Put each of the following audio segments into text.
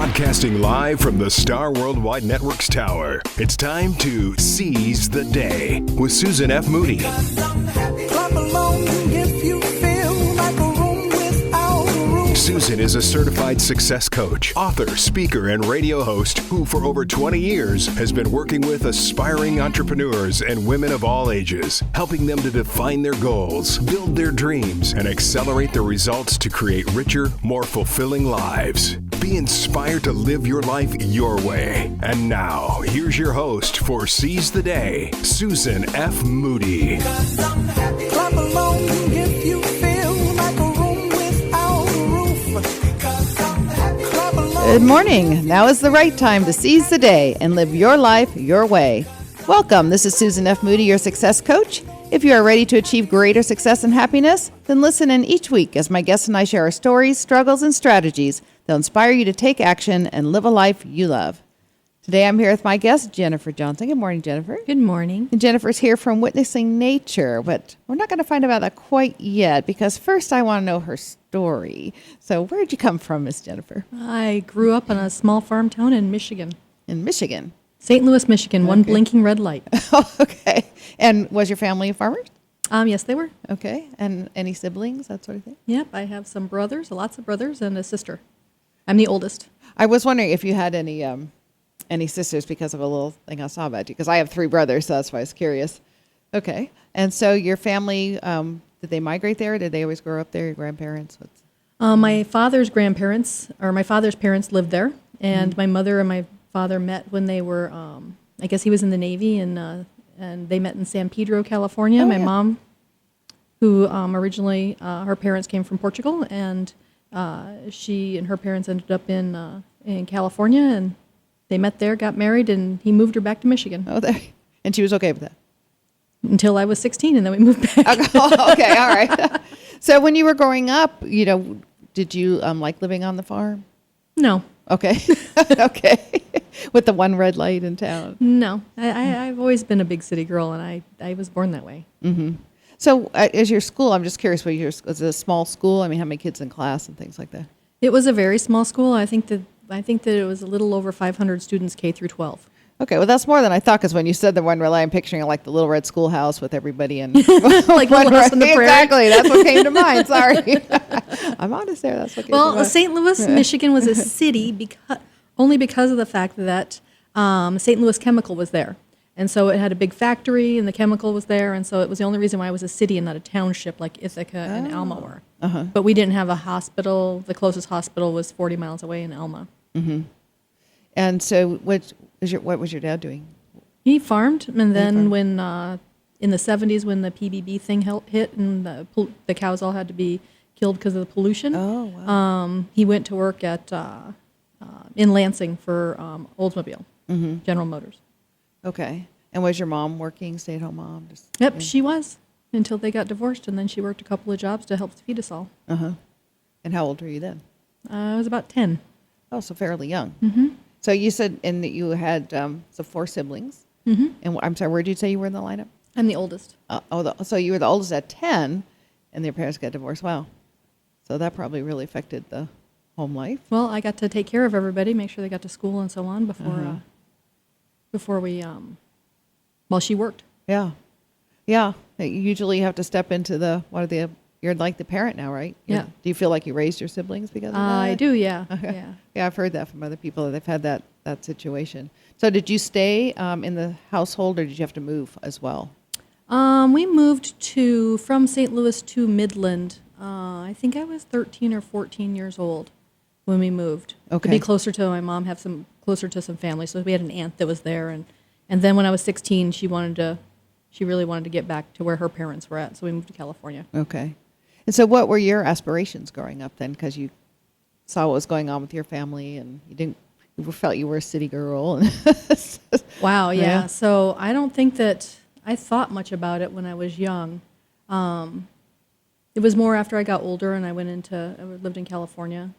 Broadcasting live from the Star Worldwide Network's tower, it's time to Seize the Day with Susan F. Moody. Clap along if you feel like a room without a roof. Susan is a certified success coach, author, speaker, and radio host who for over 20 years has been working with aspiring entrepreneurs and women of all ages, helping them to define their goals, build their dreams, and accelerate their results to create richer, more fulfilling lives. Be inspired to live your life your way. And now, here's your host for Seize the Day, Susan F. Moody. Clap along if you feel like a room without a roof. Clap along. Good morning. Now is the right time to seize the day and live your life your way. Welcome. This is Susan F. Moody, your success coach. If you are ready to achieve greater success and happiness, then listen in each week as my guests and I share our stories, struggles, and strategies that inspire you to take action and live a life you love. Today I'm here with my guest, Jennifer Johnson. Good morning, Jennifer. Good morning. And Jennifer's here from Witnessing Nature, but we're not going to find out about that quite yet because first I want to know her story. So where did you come from, Miss Jennifer? I grew up in a small farm town in Michigan. In Michigan. St. Louis, Michigan, one blinking red light. Oh, okay. And was your family farmers? Yes, they were. Okay. And any siblings, that sort of thing? Yep, I have some brothers, lots of brothers, and a sister. I'm the oldest. I was wondering if you had any sisters because of a little thing I saw about you, because I have 3 brothers, so that's why I was curious. Okay. And so your family, did they migrate there? Did they always grow up there, your grandparents? My father's parents lived there, and my mother and my father met when they were, I guess he was in the Navy, and they met in San Pedro, California. Oh, my yeah. mom, who originally, her parents came from Portugal, and she and her parents ended up in California, and they met there, got married, and he moved her back to Michigan. Oh, there. And she was okay with that? Until I was 16, and then we moved back. Okay, all right. So when you were growing up, did you like living on the farm? No. Okay. Okay. With the one red light in town. No. I've always been a big city girl, and I was born that way. Mm-hmm. So as your school, I'm just curious, was it a small school? I mean, how many kids in class and things like that? It was a very small school. I think that it was a little over 500 students, K through 12. Okay, well, that's more than I thought, because when you said the one red light, I'm picturing like the little red schoolhouse with everybody in. Like Little House on the Prairie. Exactly, that's what came to mind. Sorry. I'm honest there, that's what came to mind. Well, St. Louis, Michigan was a city only because of the fact that St. Louis Chemical was there. And so it had a big factory, and the chemical was there, and so it was the only reason why it was a city and not a township like Ithaca and Alma were. Uh-huh. But we didn't have a hospital. The closest hospital was 40 miles away in Alma. Mm-hmm. And so what was your dad doing? He farmed, and then when in the 70s, when the PBB thing hit and the cows all had to be killed because of the pollution, he went to work at in Lansing for Oldsmobile, General Motors. Okay. And was your mom working, stay-at-home mom? Yep, she was, until they got divorced, and then she worked a couple of jobs to help feed us all. Uh-huh. And how old were you then? I was about 10. Oh, so fairly young. Mm-hmm. So you said that you had 4 siblings. Mm-hmm. And I'm sorry, where did you say you were in the lineup? I'm the oldest. So you were the oldest at 10, and their parents got divorced. Wow. So that probably really affected the home life. Well, I got to take care of everybody, make sure they got to school and so on before we, while she worked. Yeah. Yeah. You usually have to step into you're like the parent now, right? Yeah. Do you feel like you raised your siblings because of that? I do, yeah. Okay. Yeah. Yeah, I've heard that from other people that they've had that situation. So did you stay in the household, or did you have to move as well? We moved from St. Louis to Midland. I think I was 13 or 14 years old when we moved. Okay. To be closer to my mom, closer to some family. So we had an aunt that was there, and then when I was 16, she really wanted to get back to where her parents were at. So we moved to California. Okay. And so what were your aspirations growing up then? Because you saw what was going on with your family, and you felt you were a city girl. Wow, yeah. Yeah. So I don't think that I thought much about it when I was young. It was more after I got older and I lived in California.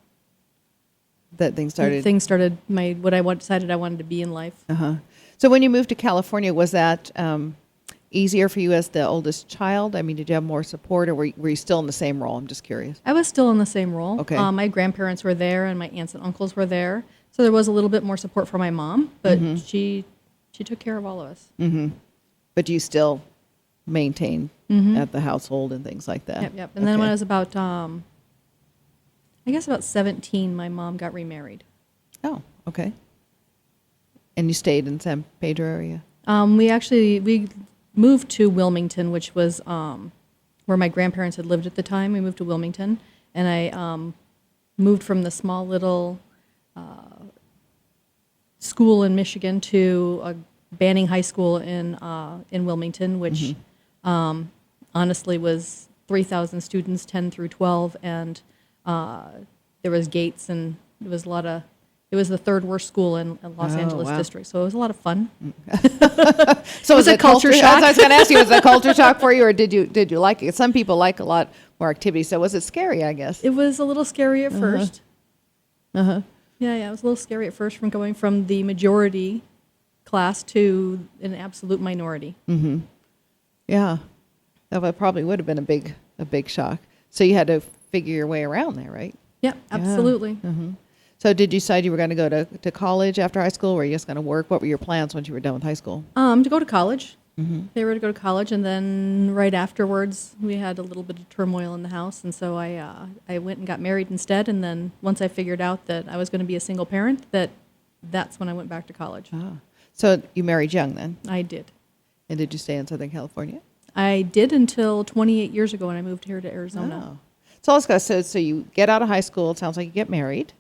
That things started. Decided I wanted to be in life. Uh-huh. So when you moved to California, was that easier for you as the oldest child? I mean, did you have more support, or were you still in the same role? I'm just curious. I was still in the same role. Okay. My grandparents were there, and my aunts and uncles were there, so there was a little bit more support for my mom, but she took care of all of us. But you still maintain at the household and things like that? Yep. And then when I was about, I guess about 17, my mom got remarried. Oh, okay. And you stayed in San Pedro area? We moved to Wilmington, which was where my grandparents had lived at the time. We moved to Wilmington, and I moved from the small little school in Michigan to a Banning High School in Wilmington, which honestly was 3,000 students, 10 through 12, and there was gates, and it was it was the third worst school in Los Angeles district, so it was a lot of fun. So was a culture shock. I was going to ask you, was it a culture shock for you, or did you like it? Some people like a lot more activity, so was it scary, I guess? It was a little scary at first. Yeah, it was a little scary at first from going from the majority class to an absolute minority. Yeah, that probably would have been a big shock. So you had to figure your way around there, right? Yeah, absolutely. So did you decide you were going to go to college after high school, or were you just going to work? What were your plans once you were done with high school? To go to college. They were to go to college, and then right afterwards, we had a little bit of turmoil in the house, and so I went and got married instead. And then once I figured out that I was going to be a single parent, that's when I went back to college. So you married young then? I did. And did you stay in Southern California? I did until 28 years ago when I moved here to Arizona. Oh. So let's go. So you get out of high school. It sounds like you get married.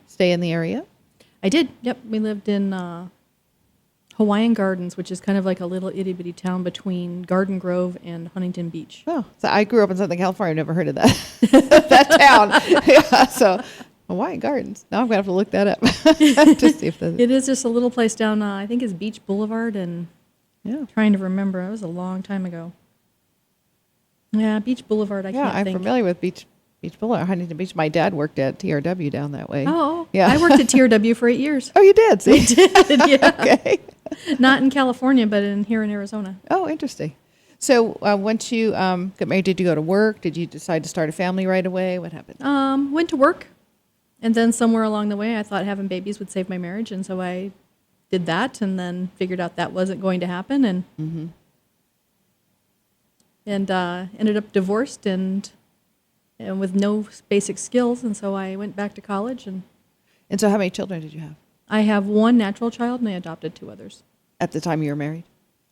Stay in the area? I did. Yep. We lived in Hawaiian Gardens, which is kind of like a little itty-bitty town between Garden Grove and Huntington Beach. Oh, so I grew up in Southern California. I've never heard of that that town. Yeah, so Hawaiian Gardens. Now I'm going to have to look that up to see if It is just a little place down, I think it's Beach Boulevard, and trying to remember. It was a long time ago. Yeah, Beach Boulevard, I can't think. Yeah, I'm familiar with Beach Boulevard, Huntington Beach. My dad worked at TRW down that way. Oh, yeah. I worked at TRW for 8 years. Oh, you did? See? I did, yeah. Okay. Not in California, but here in Arizona. Oh, interesting. So once you got married, did you go to work? Did you decide to start a family right away? What happened? Went to work, and then somewhere along the way, I thought having babies would save my marriage, and so I did that, and then figured out that wasn't going to happen, and ended up divorced and with no basic skills, and so I went back to college. And so how many children did you have? I have one natural child, and I adopted 2 others. At the time you were married?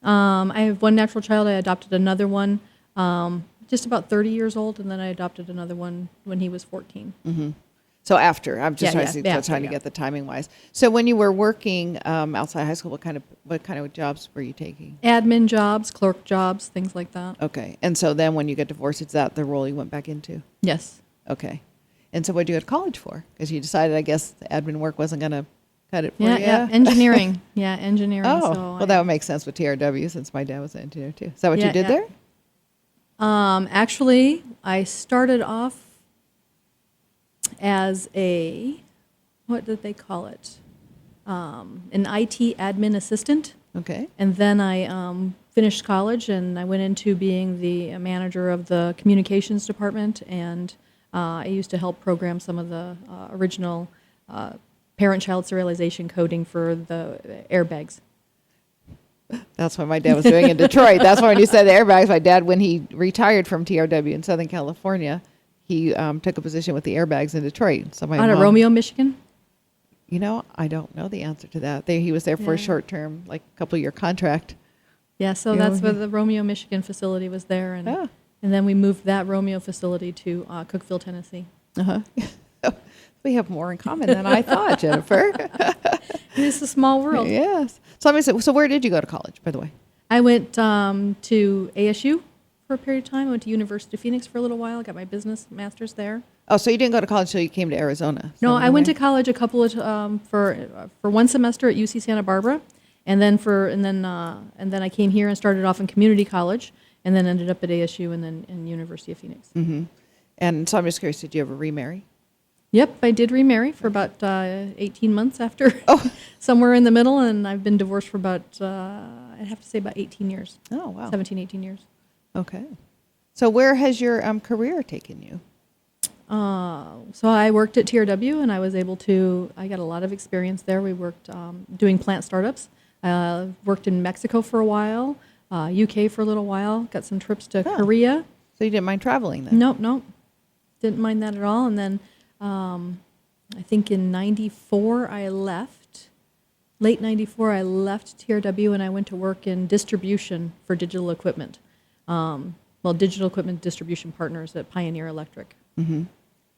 I have one natural child. I adopted another one just about 30 years old, and then I adopted another one when he was 14. So after, I'm just trying to Yeah. get the timing wise. So when you were working outside high school, what kind of jobs were you taking? Admin jobs, clerk jobs, things like that. Okay. And so then when you get divorced, is that the role you went back into? Yes. Okay. And so what did you go to college for? Because you decided, I guess, the admin work wasn't going to cut it for you. Yeah, engineering. Engineering. Oh, so well, that would make sense with TRW since my dad was an engineer too. Is that what you did there? Actually, I started off as what did they call it? An IT admin assistant. Okay. And then I finished college, and I went into being the manager of the communications department, and I used to help program some of the original parent-child serialization coding for the airbags. That's what my dad was doing in Detroit. That's why when you said the airbags, my dad, when he retired from TRW in Southern California, he took a position with the airbags in Detroit. So Out of Romeo, Michigan? You know, I don't know the answer to that. He was there for a short term, like a couple-year contract. Yeah, so that's where the Romeo, Michigan facility was there. And then we moved that Romeo facility to Cookeville, Tennessee. We have more in common than I thought, Jennifer. It's a small world. Yes. So where did you go to college, by the way? I went to ASU for a period of time. I went to University of Phoenix for a little while. I got my business master's there. Oh, so you didn't go to college until you came to Arizona? No, I went to college a couple of for one semester at UC Santa Barbara, and then I came here and started off in community college, and then ended up at ASU and then in University of Phoenix. Mm-hmm. And so I'm just curious, did you ever remarry? Yep, I did remarry for about 18 months after, somewhere in the middle, and I've been divorced for about, I I'd have to say about 18 years. Oh, wow. 17, 18 years. Okay. So where has your career taken you? So I worked at TRW, and I was able to, I got a lot of experience there. We worked doing plant startups. Worked in Mexico for a while, UK for a little while, got some trips to Korea. So you didn't mind traveling then? Nope. Didn't mind that at all. And then I think in 94 I left, late 94 I left TRW, and I went to work in distribution for digital equipment. Digital equipment distribution partners at Pioneer Electric. Mm-hmm.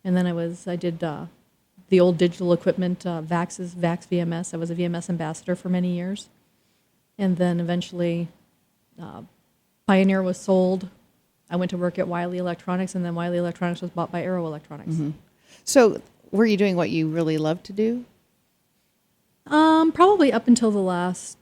And then I did the old digital equipment, VAX VMS. I was a VMS ambassador for many years. And then eventually Pioneer was sold. I went to work at Wiley Electronics, and then Wiley Electronics was bought by Arrow Electronics. Mm-hmm. So were you doing what you really loved to do? Probably up until the last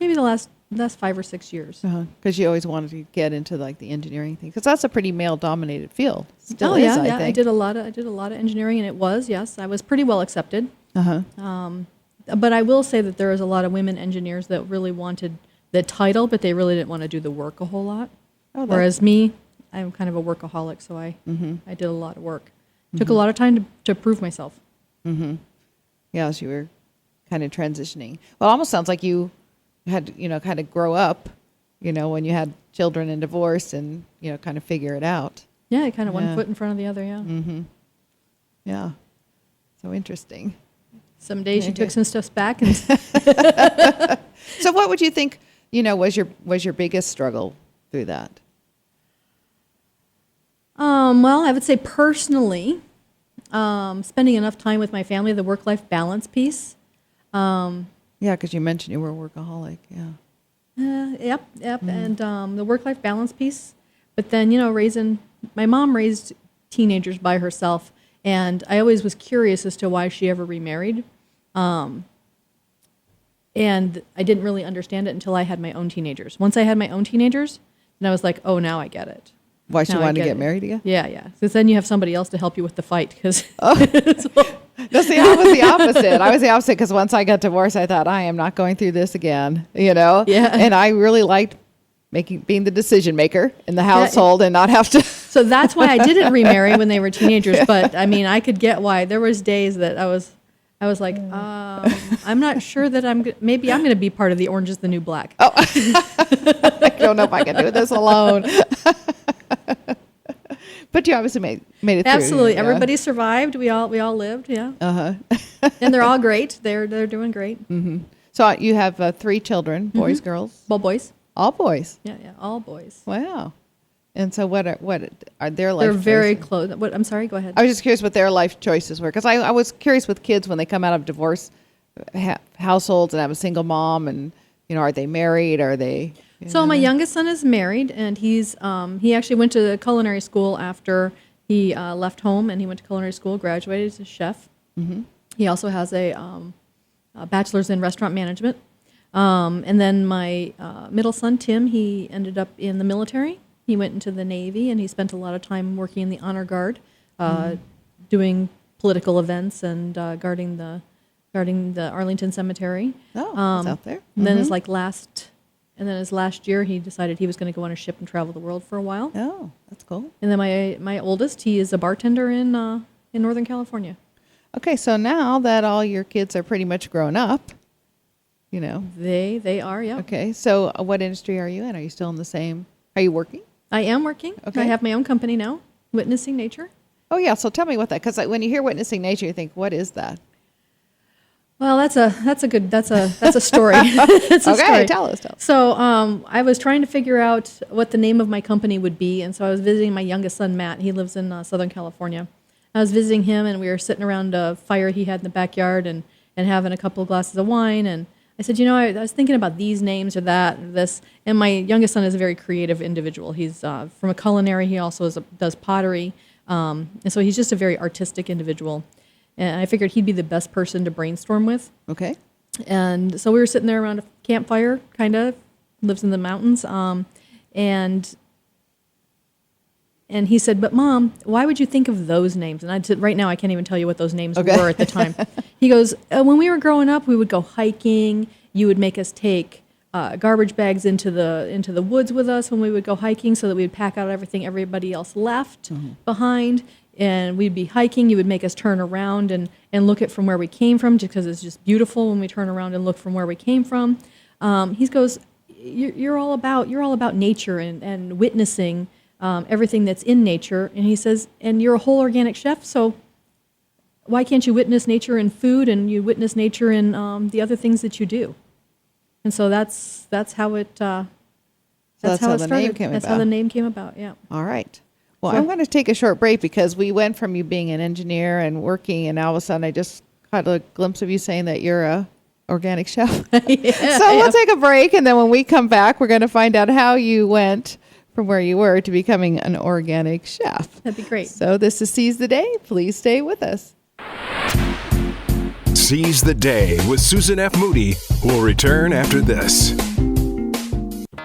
5 or 6 years. Because you always wanted to get into like the engineering thing, because that's a pretty male-dominated field. Still I think. I did a lot of engineering, and it was, yes, I was pretty well accepted. But I will say that there is a lot of women engineers that really wanted the title, but they really didn't want to do the work a whole lot. Whereas me, I'm kind of a workaholic, so I did a lot of work. Took a lot of time to prove myself. Mm-hmm. Yeah, as you were kind of transitioning. Well, it almost sounds like you had, kind of grow up, when you had children and divorce and, kind of figure it out. Yeah, kind of one foot in front of the other, yeah. Mm-hmm. Yeah. So interesting. Some days you took some stuff back. And So what would you think, was your biggest struggle through that? Well, I would say personally, spending enough time with my family, the work-life balance piece. Yeah, because you mentioned you were a workaholic. Yeah. Yep. Mm-hmm. And the work-life balance piece. But then, my mom raised teenagers by herself, and I always was curious as to why she ever remarried. And I didn't really understand it until I had my own teenagers. Once I had my own teenagers, then I was like, oh, now I get it. Why she wanted to get married again? Yeah. Because then you have somebody else to help you with the fight. That's I was the opposite. I was the opposite because once I got divorced, I thought, I am not going through this again, Yeah. And I really liked being the decision maker in the household and not have to. So that's why I didn't remarry when they were teenagers. But I mean, I could get why. There was days that I was like, I'm not sure that maybe I'm going to be part of the Orange is the New Black. Oh, I don't know if I can do this alone. But you obviously made it through. Absolutely. Yeah. Everybody survived. We all lived. Yeah. And they're all great. They're doing great. Mm-hmm. So you have 3 children, boys, girls? Well, boys. All boys? Yeah, all boys. Wow. And so what are their life choices? They're very close. What? I'm sorry, go ahead. I was just curious what their life choices were, because I was curious with kids when they come out of divorce households and have a single mom, and, are they married? Are they... So my youngest son is married, and he actually went to culinary school after he left home, and he went to culinary school, graduated as a chef. Mm-hmm. He also has a bachelor's in restaurant management. And then my middle son, Tim, he ended up in the military. He went into the Navy, and he spent a lot of time working in the honor guard, doing political events and guarding the Arlington Cemetery. Oh, it's out there. And then his last year, he decided he was going to go on a ship and travel the world for a while. Oh, that's cool. And then my oldest, he is a bartender in Northern California. Okay, so now that all your kids are pretty much grown up, They are, yeah. Okay, so what industry are you in? Are you still in the same? Are you working? I am working. Okay. I have my own company now, Witnessing Nature. Oh yeah, so tell me what that, because when you hear Witnessing Nature, you think, what is that? Well, that's a story. It's a okay, story. Tell us. So I was trying to figure out what the name of my company would be, and so I was visiting my youngest son, Matt. He lives in Southern California. I was visiting him, and we were sitting around a fire he had in the backyard and having a couple of glasses of wine, and I said, I was thinking about these names or that or this, and my youngest son is a very creative individual. He's from a culinary. He also does pottery, and so he's just a very artistic individual. And I figured he'd be the best person to brainstorm with. Okay. And so we were sitting there around a campfire, kind of, lives in the mountains, and he said, but Mom, why would you think of those names? And I said, right now I can't even tell you what those names were at the time. He goes, when we were growing up, we would go hiking you would make us take garbage bags into the woods with us when we would go hiking, so that we would pack out everything everybody else left behind. And we'd be hiking. You would make us turn around and look at from where we came from, just because it's just beautiful when we turn around and look from where we came from. He goes, you're all about nature and witnessing everything that's in nature. And he says, and you're a whole organic chef, so why can't you witness nature in food, and you witness nature in the other things that you do? And so that's how it started. That's how the name came about. Yeah. All right. Well, I'm going to take a short break, because we went from you being an engineer and working, and now all of a sudden I just caught a glimpse of you saying that you're a organic chef. So we'll take a break, and then when we come back, we're going to find out how you went from where you were to becoming an organic chef. That'd be great. So this is Seize the Day. Please stay with us. Seize the Day with Susan F. Moody will return after this.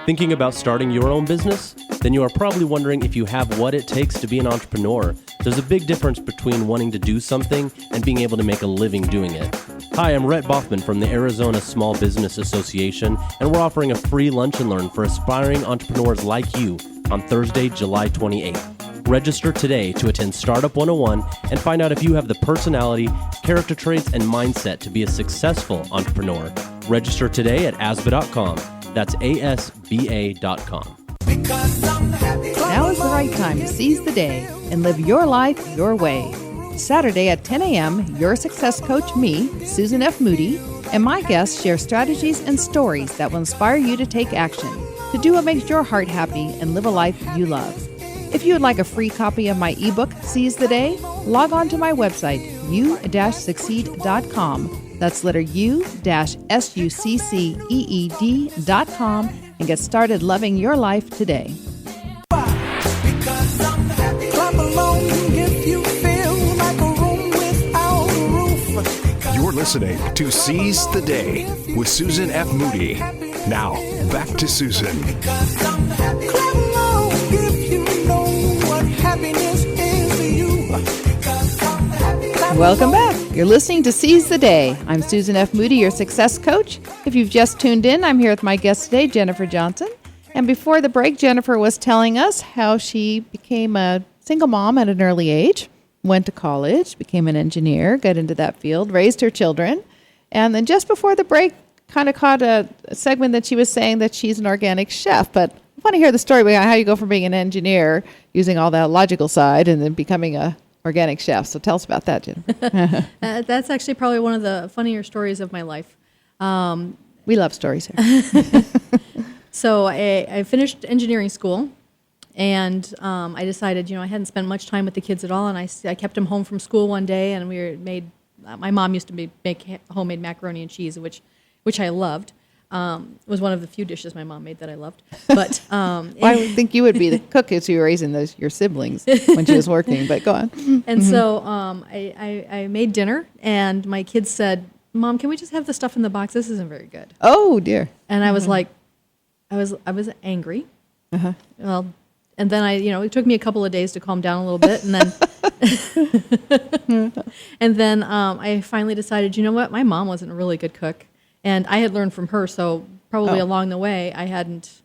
Thinking about starting your own business? Then you are probably wondering if you have what it takes to be an entrepreneur. There's a big difference between wanting to do something and being able to make a living doing it. Hi, I'm Rhett Boffman from the Arizona Small Business Association, and we're offering a free lunch and learn for aspiring entrepreneurs like you on Thursday, July 28th. Register today to attend Startup 101 and find out if you have the personality, character traits, and mindset to be a successful entrepreneur. Register today at asba.com. That's ASBA.com. Now is the right time to seize the day and live your life your way. Saturday at 10 a.m., your success coach, me, Susan F. Moody, and my guests share strategies and stories that will inspire you to take action, to do what makes your heart happy, and live a life you love. If you would like a free copy of my ebook, Seize the Day, log on to my website, u-succeed.com. That's letter u-succeed.com, and get started loving your life today. Clap along if you feel like a room without a roof. You're listening to Seize the Day with Susan F. Moody. Now, back to Susan. Clap along if you know what happiness is to you. Welcome back. You're listening to Seize the Day. I'm Susan F. Moody, your success coach. If you've just tuned in, I'm here with my guest today, Jennifer Johnson. And before the break, Jennifer was telling us how she became a single mom at an early age, went to college, became an engineer, got into that field, raised her children. And then just before the break, kind of caught a segment that she was saying that she's an organic chef. But I want to hear the story behind how you go from being an engineer, using all that logical side, and then becoming a organic chef. So tell us about that, Jen. That's actually probably one of the funnier stories of my life. We love stories here. So I finished engineering school, and I decided, I hadn't spent much time with the kids at all, and I kept them home from school one day, and my mom used to make homemade macaroni and cheese, which I loved. It was one of the few dishes my mom made that I loved. But I would think you would be the cook as you were raising your siblings when she was working, but go on. And so I made dinner, and my kids said, "Mom, can we just have the stuff in the box? This isn't very good." Oh, dear. And I was like, I was angry. Well, and then it took me a couple of days to calm down a little bit, and then I finally decided, you know what, my mom wasn't a really good cook. And I had learned from her, so probably along the way I hadn't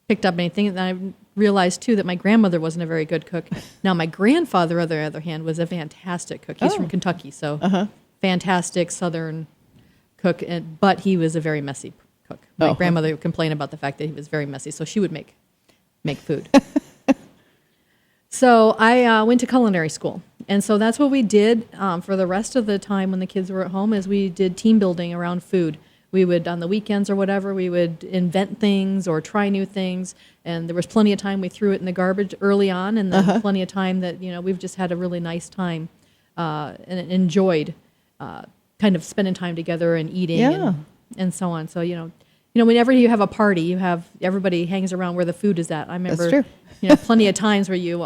picked up anything. And then I realized, too, that my grandmother wasn't a very good cook. Now, my grandfather, on the other hand, was a fantastic cook. He's from Kentucky, so fantastic Southern cook, but he was a very messy cook. My grandmother would complain about the fact that he was very messy, so she would make food. So I went to culinary school. And so that's what we did for the rest of the time when the kids were at home, is we did team building around food. We would, on the weekends or whatever, we would invent things or try new things. And there was plenty of time we threw it in the garbage early on, and then plenty of time that, we've just had a really nice time and enjoyed kind of spending time together and eating and so on. So, whenever you have a party, everybody hangs around where the food is at. I remember, plenty of times where you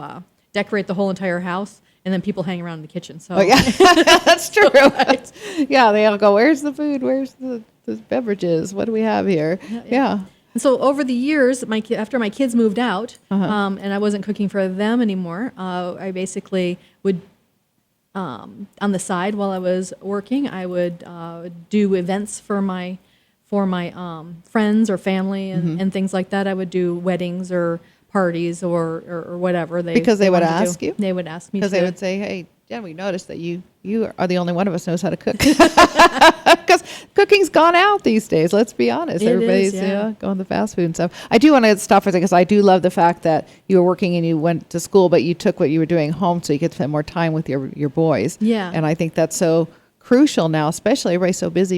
decorate the whole entire house, and then people hang around in the kitchen. So that's true. Right. Yeah, they all go, "Where's the food? Where's the beverages? What do we have here?" Yeah. And so over the years, after my kids moved out, and I wasn't cooking for them anymore, I basically would, on the side while I was working, I would do events for my for my friends or family and things like that. I would do weddings or parties or whatever. Because they would wanted to ask do. you? They would ask me Because to. they would say, hey, Jen, we noticed that you are the only one of us knows how to cook. Because cooking's gone out these days, let's be honest. It is, Everybody's yeah. going to fast food and stuff. I do want to stop for a second because I do love the fact that you were working and you went to school, but you took what you were doing home so you could spend more time with your boys. Yeah. And I think that's so crucial now, especially everybody's so busy,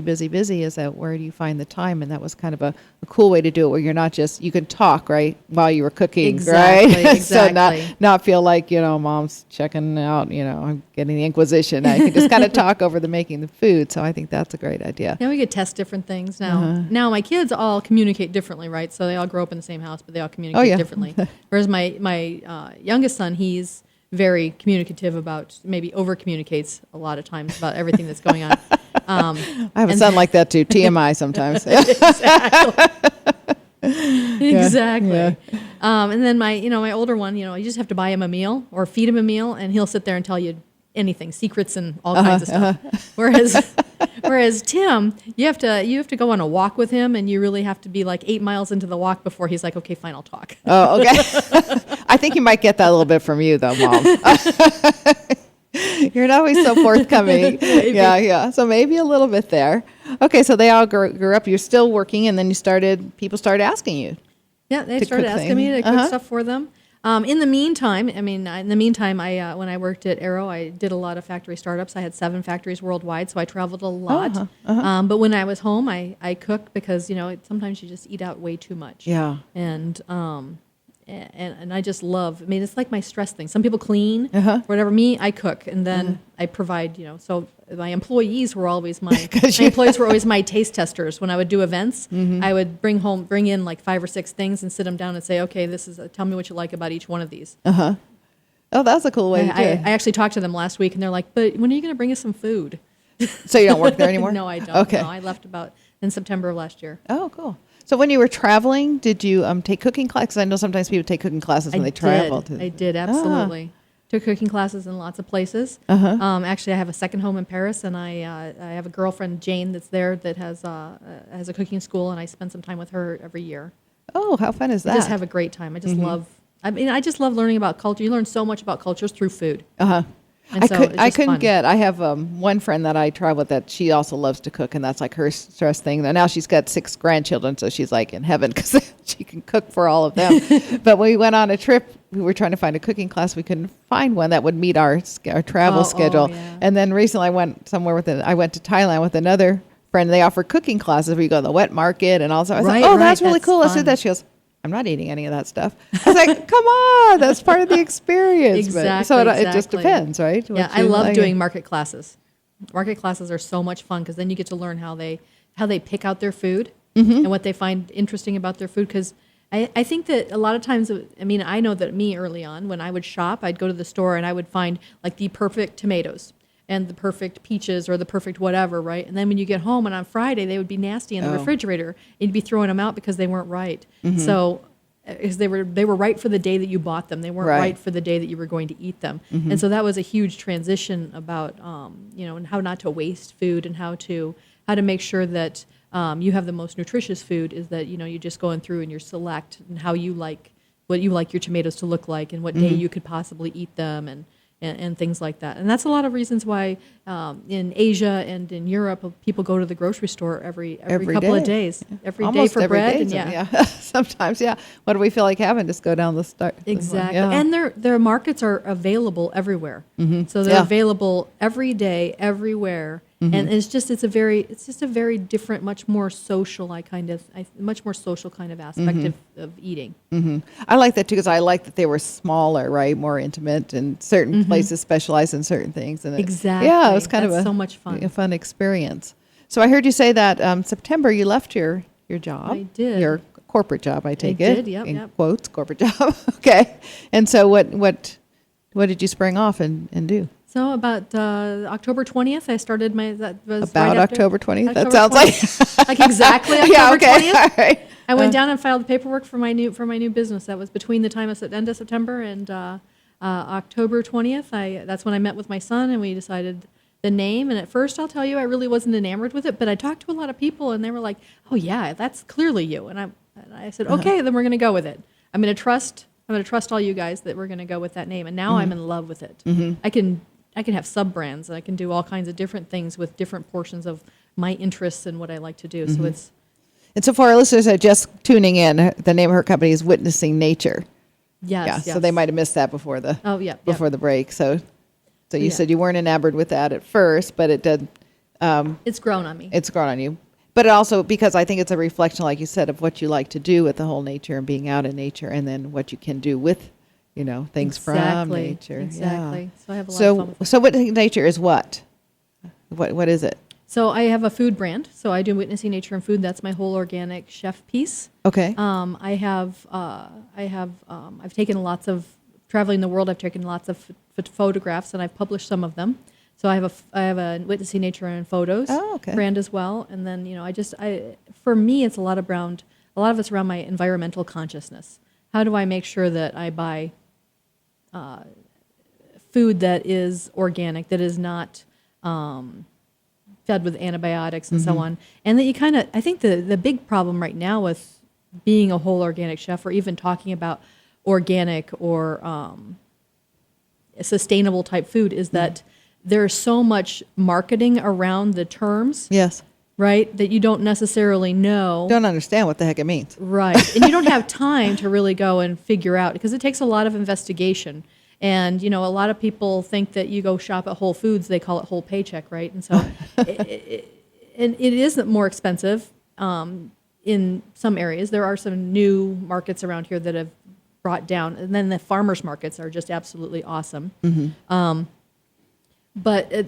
is that where do you find the time? And that was kind of a cool way to do it where you're not just, you can talk, right, while you were cooking, Exactly, right? exactly. So not feel like, mom's checking out, I'm getting the Inquisition. I can just kind of talk over the making the food. So I think that's a great idea. Now we could test different things now. Now my kids all communicate differently, right? So they all grow up in the same house, but they all communicate yeah. differently. Whereas my youngest son, he's very communicative about, maybe over communicates a lot of times about everything that's going on. I have a son like that too, TMI sometimes. Exactly. Yeah. And then my older one, you just have to buy him a meal or feed him a meal, and he'll sit there and tell you anything, secrets and all kinds of stuff. Whereas Tim, you have to go on a walk with him, and you really have to be like 8 miles into the walk before he's like, okay, fine, I'll talk. Oh, okay. I think you might get that a little bit from you, though, Mom. You're not always so forthcoming. Yeah. So maybe a little bit there. Okay, so they all grew up. You're still working, and then people started asking you. Yeah, they to started cook asking me to things. cook stuff for them. In the meantime, I when I worked at Arrow, I did a lot of factory startups. I had 7 factories worldwide, so I traveled a lot. But when I was home, I cooked because sometimes you just eat out way too much. Yeah. And I just love. I mean, it's like my stress thing. Some people clean, whatever. Me, I cook, and then I provide. So my employees were always my employees were always my taste testers. When I would do events, I would bring in like 5 or 6 things and sit them down and say, okay, tell me what you like about each one of these. Oh, that's a cool way to do it. I actually talked to them last week, and they're like, but when are you going to bring us some food? So you don't work there anymore? No, I don't. Okay. No, I left about in September of last year. Oh, cool. So when you were traveling, did you take cooking classes? I know sometimes people take cooking classes when they travel. I did, absolutely. Took cooking classes in lots of places. Actually, I have a second home in Paris, and I have a girlfriend, Jane, that's there that has a cooking school, and I spend some time with her every year. Oh, how fun is that? I just have a great time. I just love learning about culture. You learn so much about cultures through food. And so it's I just couldn't fun. I have one friend that I travel with that she also loves to cook, and that's like her stress thing. And now she's got 6 grandchildren, so she's like in heaven because she can cook for all of them. But when we went on a trip, we were trying to find a cooking class. We couldn't find one that would meet our travel schedule. Yeah. And then recently I went somewhere I went to Thailand with another friend. They offer cooking classes where you go to the wet market and all. So I was like, oh, that's really cool. Let's do that. She goes, I'm not eating any of that stuff. I was like, come on, that's part of the experience. Exactly. It just depends, right? Yeah, I love doing market classes. Market classes are so much fun because then you get to learn how they pick out their food and what they find interesting about their food. Because I think that a lot of times, I know that me early on, when I would shop, I'd go to the store and I would find like the perfect tomatoes and the perfect peaches or the perfect whatever, right? And then when you get home and on Friday, they would be nasty in the refrigerator. And you'd be throwing them out because they weren't right. So because they were right for the day that you bought them. They weren't right for the day that you were going to eat them. And so that was a huge transition about, and how not to waste food and how to make sure that you have the most nutritious food is that, you're just going through and you're select and how you like, what you like your tomatoes to look like and what day you could possibly eat them and things like that. And that's a lot of reasons why in Asia and in Europe, people go to the grocery store every couple of days. Every day for bread. Sometimes, yeah. What do we feel like having? Just go down the start. Exactly. Yeah. And their markets are available everywhere. So they're available every day, everywhere. And it's just a very different, much more social much more social kind of aspect of eating. I like that too because I like that they were smaller, right? More intimate, and certain places specialize in certain things. And Exactly. Yeah, it was kind That's of so much fun. A fun experience. So I heard you say that September you left your job. I did. Your corporate job, I take it. did, yep, in yep. quotes, corporate job. Okay. And so what did you spring off and do? So about October 20th, I started that was About right after, October 20th? That October sounds 20th. Like exactly October Yeah, okay. 20th. All right. I went down and filed the paperwork for my new business. That was between the time of end of September and October 20th. That's when I met with my son, and we decided the name. And at first, I'll tell you, I really wasn't enamored with it. But I talked to a lot of people, and they were like, "Oh yeah, that's clearly you." And I said, "Okay, then we're going to go with it. I'm going to trust all you guys that we're going to go with that name." And now I'm in love with it. I can have sub brands. I can do all kinds of different things with different portions of my interests and what I like to do. So it's. And so for our listeners that are just tuning in, the name of her company is Witnessing Nature. Yes. So they might have missed that before the the break. So you said you weren't enamored with that at first, but it did. It's grown on me. It's grown on you. But also because I think it's a reflection, like you said, of what you like to do with the whole nature and being out in nature, and then what you can do with, things from nature. Exactly. Yeah. So I have a lot of fun with it. So Witnessing Nature is what? What is it? So I have a food brand. So I do Witnessing Nature and Food. That's my whole organic chef piece. Okay. I've taken traveling the world. I've taken lots of photographs, and I've published some of them. So I have a Witnessing Nature and Photos brand as well. And then for me, it's a lot of it's around my environmental consciousness. How do I make sure that I buy food that is organic, that is not fed with antibiotics and so on, and that I think the big problem right now with being a whole organic chef, or even talking about organic or sustainable type food, is that there's so much marketing around the terms. Yes. Right? That you don't necessarily know. Don't understand what the heck it means. Right. And you don't have time to really go and figure out, because it takes a lot of investigation. And, a lot of people think that you go shop at Whole Foods, they call it whole paycheck, right? And so it is more expensive in some areas. There are some new markets around here that have brought down. And then the farmers markets are just absolutely awesome. But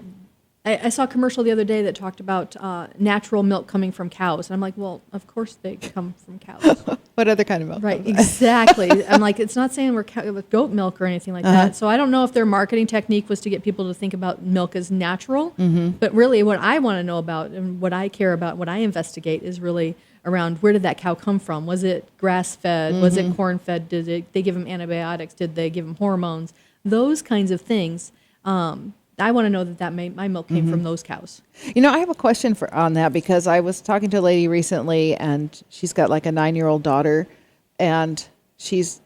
I saw a commercial the other day that talked about natural milk coming from cows. And I'm like, well, of course they come from cows. What other kind of milk? Right, exactly. I'm like, it's not saying we're with goat milk or anything like that. So I don't know if their marketing technique was to get people to think about milk as natural. But really what I want to know about, and what I care about, what I investigate, is really around, where did that cow come from? Was it grass-fed? Was it corn-fed? Did they give them antibiotics? Did they give them hormones? Those kinds of things. I want to know that my milk came from those cows. I have a question on that, because I was talking to a lady recently, and she's got like a 9-year-old daughter, and she's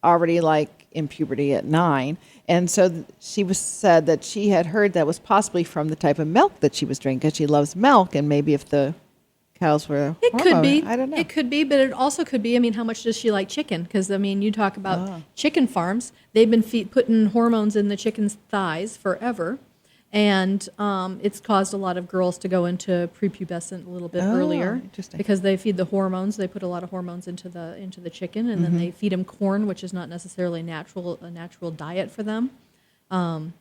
already like in puberty at 9. And so she said that she had heard that was possibly from the type of milk that she was drinking, because she loves milk, and maybe if the cows were It could be. I don't know. It could be, but it also could be, how much does she like chicken? Because, you talk about chicken farms. They've been putting hormones in the chicken's thighs forever. And it's caused a lot of girls to go into prepubescent a little bit earlier. Interesting. Because they feed the hormones. They put a lot of hormones into the chicken, and then they feed them corn, which is not necessarily a natural diet for them. And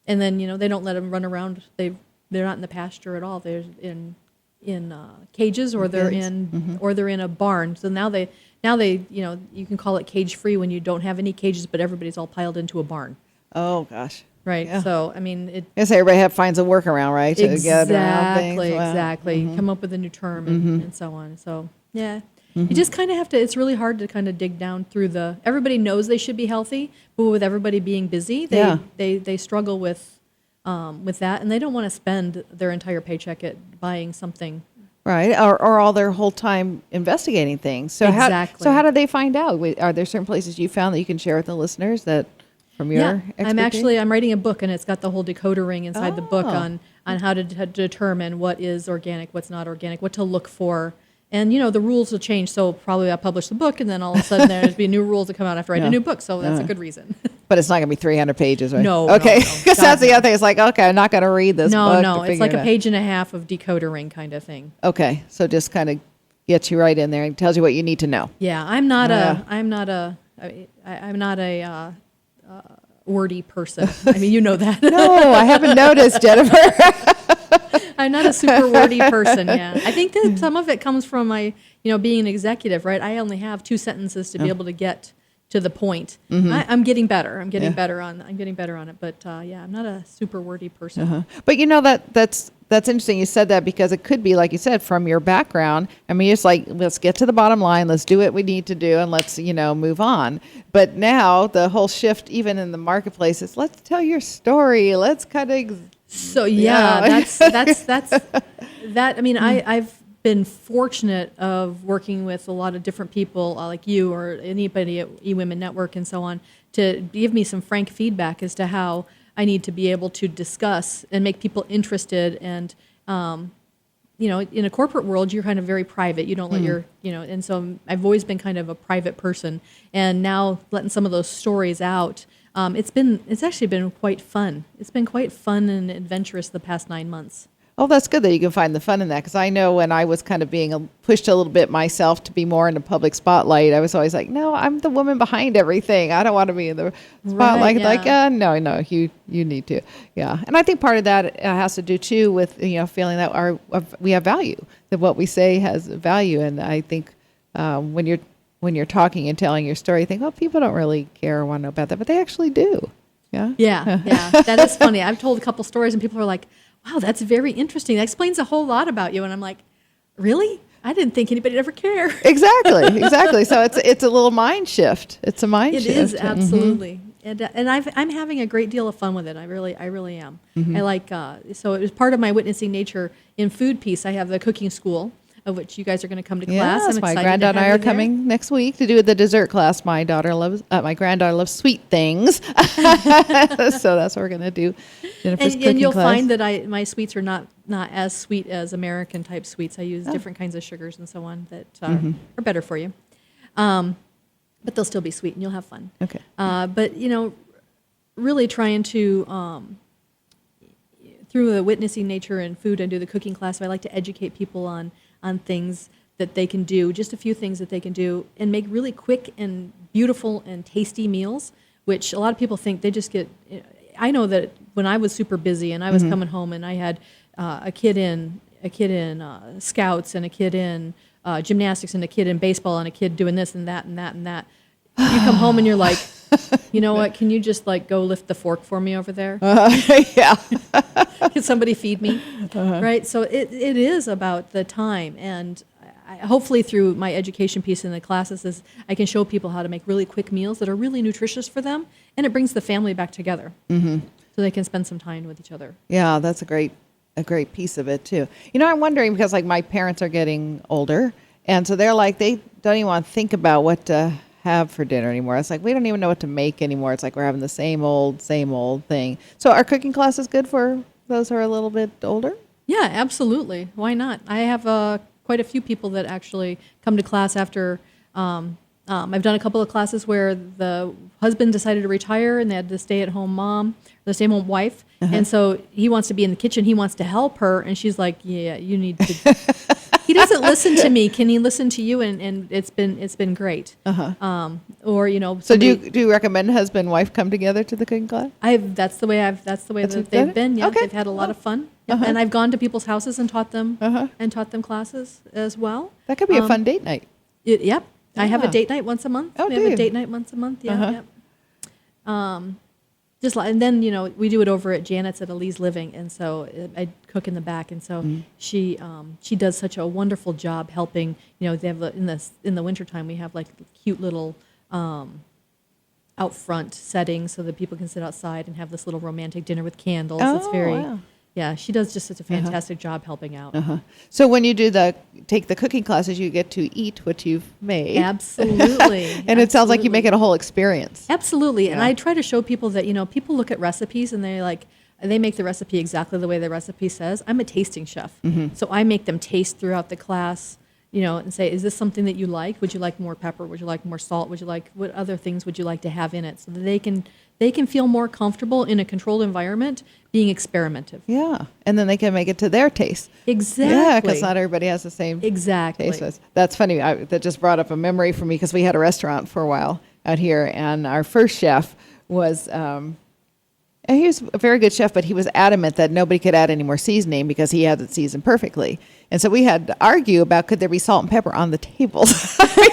then, they don't let them run around. They're not in the pasture at all. They're in cages, or they're in a barn. So now they you can call it cage free when you don't have any cages, but everybody's all piled into a barn. Oh gosh. Right. Yeah. So I guess everybody finds a workaround, right? To get around things. Wow. Exactly. Come up with a new term and so on. So yeah. You just kind of have to. It's really hard to kind of dig down through everybody knows they should be healthy, but with everybody being busy, they struggle with that, and they don't want to spend their entire paycheck at buying something. Right, or all their whole time investigating things. So exactly. How do they find out? Are there certain places you found that you can share with the listeners that from your expertise? I'm writing a book, and it's got the whole decoder ring inside the book on how to determine what is organic, what's not organic, what to look for. And, the rules will change. So probably I'll publish the book, and then all of a sudden there's be new rules that come out after I write a new book. So that's a good reason. But it's not going to be 300 pages, right? No. Okay. Because that's the other thing. It's like, okay, I'm not going to read this book. No. It's like a page and a half of decoder ring kind of thing. Okay. So just kind of gets you right in there and tells you what you need to know. Yeah. I'm not a wordy person. You know that. No, I haven't noticed, Jennifer. I'm not a super wordy person. Yeah, I think that some of it comes from my, being an executive, right? I only have 2 sentences to be able to get to the point. I'm getting better. I'm getting better on it. But I'm not a super wordy person. But that's interesting. You said that because it could be, like you said, from your background. It's like, let's get to the bottom line. Let's do what we need to do, and let's move on. But now the whole shift, even in the marketplace, is let's tell your story. Let's kind of So that's that. I mean, I've been fortunate of working with a lot of different people like you or anybody at eWomen Network and so on to give me some frank feedback as to how I need to be able to discuss and make people interested. And in a corporate world, you're kind of very private. You don't let your and so I've always been kind of a private person, and now letting some of those stories out. It's actually been quite fun. It's been quite fun and adventurous the past 9 months. Oh, that's good that you can find the fun in that, because I know when I was kind of being pushed a little bit myself to be more in the public spotlight, I was always like, no, I'm the woman behind everything. I don't want to be in the spotlight. Right, yeah. No, you need to. Yeah. And I think part of that has to do, too, with feeling that we have value, that what we say has value. And I think when you're talking and telling your story, you think, well, people don't really care or want to know about that, but they actually do. Yeah. Yeah. That is funny. I've told a couple stories and people are like, wow, that's very interesting. That explains a whole lot about you. And I'm like, really? I didn't think anybody'd ever care. Exactly. So it's a little mind shift. It's a mind shift. It is, absolutely. Mm-hmm. And I'm having a great deal of fun with it. I really am. Mm-hmm. I like, so it was part of my Witnessing Nature in Food piece. I have the cooking school, of which you guys are going to come to class. Yes, my granddaughter and I are coming next week to do the dessert class. My granddaughter loves sweet things, so that's what we're going to do. Jennifer's cooking and you'll class. find that my sweets are not as sweet as American type sweets. I use different kinds of sugars and so on that are better for you, but they'll still be sweet and you'll have fun. Okay. But really trying to. Through the Witnessing Nature in Food, I do the cooking class. I like to educate people on things that they can do, just a few things that they can do, and make really quick and beautiful and tasty meals, which a lot of people think they just get. I know that when I was super busy and I was coming home and I had a kid in Scouts and a kid in gymnastics and a kid in baseball and a kid doing this and that and that and that. You come home and you're like, you know what? Can you just go lift the fork for me over there? Yeah. Can somebody feed me? Right. So it is about the time, and hopefully through my education piece in the classes is I can show people how to make really quick meals that are really nutritious for them, and it brings the family back together, so they can spend some time with each other. Yeah, that's a great piece of it too. I'm wondering because my parents are getting older, and so they're like they don't even want to think about what to have for dinner anymore. It's like we don't even know what to make anymore. It's like we're having the same old thing. So our cooking class is good for those who are a little bit older? Yeah, absolutely. Why not? I have quite a few people that actually come to class after I've done a couple of classes where the husband decided to retire and they had the stay-at-home mom, the stay-at-home wife, and so he wants to be in the kitchen. He wants to help her, and she's like, "Yeah, you need to." He doesn't listen to me. Can he listen to you? And it's been great. Or So do you recommend husband and wife come together to the cooking class? That's the way that they've been. Yeah, okay. They've had a lot of fun. Yep. And I've gone to people's houses and taught them classes as well. That could be a fun date night. Yep. I have a date night once a month. Oh, we have a date night once a month. Yeah. Yep. And then we do it over at Janet's at Elise Living, and so I cook in the back, and so she does such a wonderful job helping. They have in the wintertime we have cute little out front settings so that people can sit outside and have this little romantic dinner with candles. Oh, it's very. Wow. Yeah, she does just such a fantastic job helping out. So when you take the cooking classes, you get to eat what you've made. Absolutely. And it sounds like you make it a whole experience. Absolutely. Yeah. And I try to show people that, people look at recipes and they make the recipe exactly the way the recipe says. I'm a tasting chef. So I make them taste throughout the class, and say, is this something that you like? Would you like more pepper? Would you like more salt? What other things would you like to have in it? So that they can feel more comfortable in a controlled environment being experimentative. Yeah. And then they can make it to their taste. Exactly. Yeah, because not everybody has the same taste. That's funny. That just brought up a memory for me because we had a restaurant for a while out here, and our first chef was, and he was a very good chef, but he was adamant that nobody could add any more seasoning because he had it seasoned perfectly. And so we had to argue about could there be salt and pepper on the table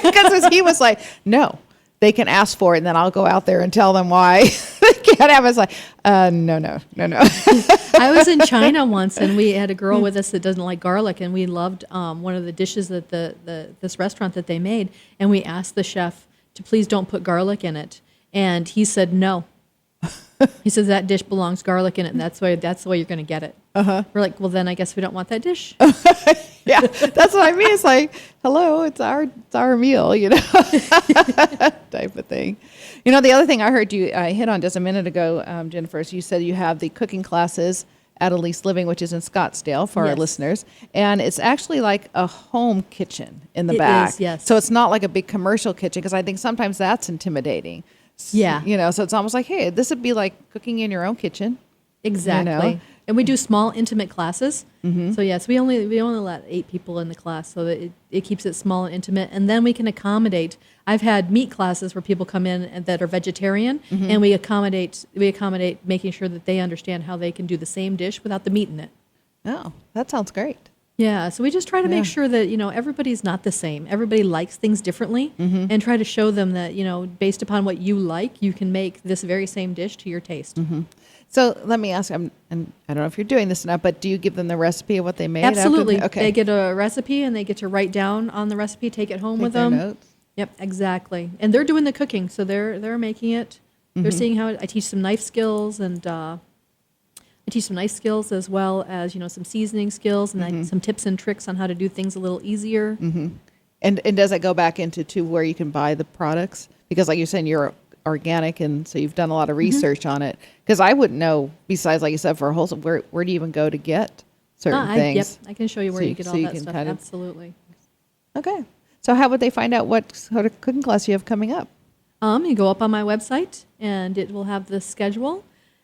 because he was like, no. They can ask for it, and then I'll go out there and tell them why they can't have it. It's like, no. I was in China once, and we had a girl with us that doesn't like garlic, and we loved one of the dishes that this restaurant that they made, and we asked the chef to please don't put garlic in it, and he said no. He says that dish belongs garlic in it, and that's the way you're going to get it. We're like, well, then I guess we don't want that dish. Yeah, that's what I mean. It's like, hello, it's our meal, type of thing. The other thing I heard you hit on just a minute ago, Jennifer, is you said you have the cooking classes at Elise Living, which is in Scottsdale for our Yes. listeners. And it's actually like a home kitchen in the It back. is, yes. So it's not like a big commercial kitchen, because I think sometimes that's intimidating. Yeah. So it's almost like, hey, this would be like cooking in your own kitchen. Exactly. And we do small, intimate classes. So yes, we only let 8 people in the class, so that it keeps it small and intimate. And then we can accommodate. I've had meat classes where people come in and that are vegetarian, and we accommodate making sure that they understand how they can do the same dish without the meat in it. Oh, that sounds great. Yeah, so we just try to make sure that, everybody's not the same. Everybody likes things differently, and try to show them that, based upon what you like, you can make this very same dish to your taste. So let me ask, and I don't know if you're doing this or not, but do you give them the recipe of what they made? after Absolutely. Okay. They get a recipe, and they get to write down on the recipe, take it home Take with their them. notes. Yep, exactly. And they're doing the cooking, so they're making it. They're seeing how I teach some knife skills, and I teach some knife skills as well as some seasoning skills, and some tips and tricks on how to do things a little easier. And does it go back into where you can buy the products? Because like you're saying, you're organic, and so you've done a lot of research on it. Because I wouldn't know, besides, like you said, for wholesome, where do you even go to get certain things? Yep, I can show you where So you get so all you that can stuff. kind of- Absolutely. Okay. So how would they find out what sort of cooking class you have coming up? You go up on my website, and it will have the schedule.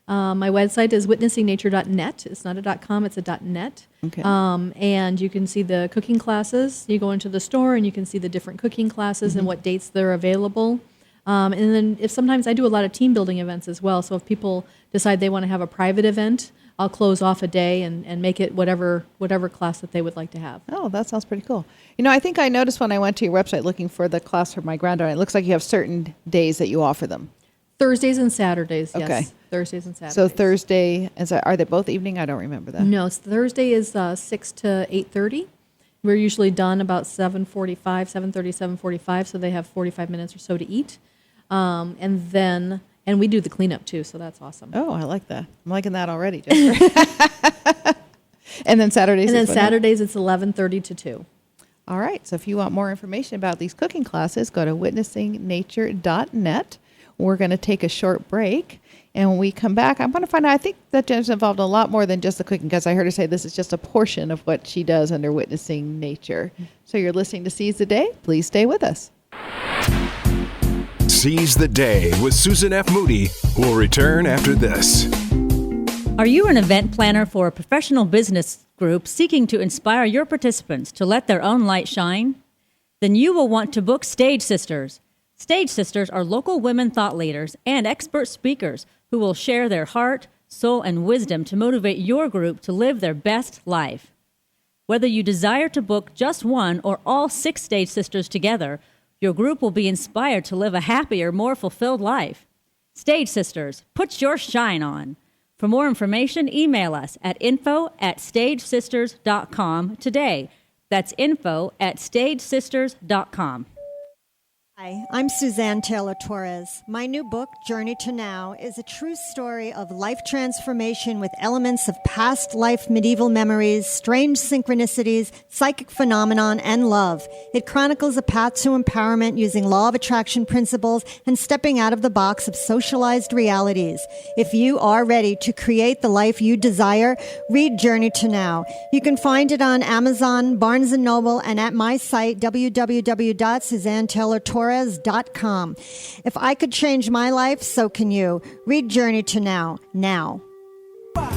My website is witnessingnature.net. It's not a .com, it's a .net. Okay. And you can see the cooking classes. You go into the store, and you can see the different cooking classes and what dates they're available. And then if sometimes I do a lot of team building events as well. So if people decide they want to have a private event, I'll close off a day and make it whatever class that they would like to have. Oh, that sounds pretty cool. I think I noticed when I went to your website looking for the class for my granddaughter, it looks like you have certain days that you offer them. Thursdays and Saturdays, yes. Okay. Thursdays and Saturdays. So Thursday, are they both evening? I don't remember that. No, Thursday is 6 to 8:30. We're usually done about 7:30, 7:45, so they have 45 minutes or so to eat. And we do the cleanup too, so that's awesome. Oh, I like that. I'm liking that already, Jennifer. And then Saturdays And then is what? Saturdays it's 11:30 to 2. All right. So if you want more information about these cooking classes, go to witnessingnature.net. We're going to take a short break. And when we come back, I'm going to find out, I think that Jen's involved a lot more than just the cooking, because I heard her say this is just a portion of what she does under Witnessing Nature. So you're listening to Seize the Day. Please stay with us. Seize the Day with Susan F. Moody will return after this. Are you an event planner for a professional business group seeking to inspire your participants to let their own light shine? Then you will want to book Stage Sisters. Stage Sisters are local women thought leaders and expert speakers who will share their heart, soul, and wisdom to motivate your group to live their best life. Whether you desire to book just one or all 6 Stage Sisters together, your group will be inspired to live a happier, more fulfilled life. Stage Sisters, put your shine on. For more information, email us at info@stagesisters.com today. That's info@stagesisters.com. Hi, I'm Suzanne Taylor Torres. My new book, Journey to Now, is a true story of life transformation with elements of past life medieval memories, strange synchronicities, psychic phenomenon, and love. It chronicles a path to empowerment using law of attraction principles and stepping out of the box of socialized realities. If you are ready to create the life you desire, read Journey to Now. You can find it on Amazon, Barnes & Noble, and at my site, www.SuzanneTaylorTorres.com. If I could change my life, so can you. Read Journey to Now, now. Clap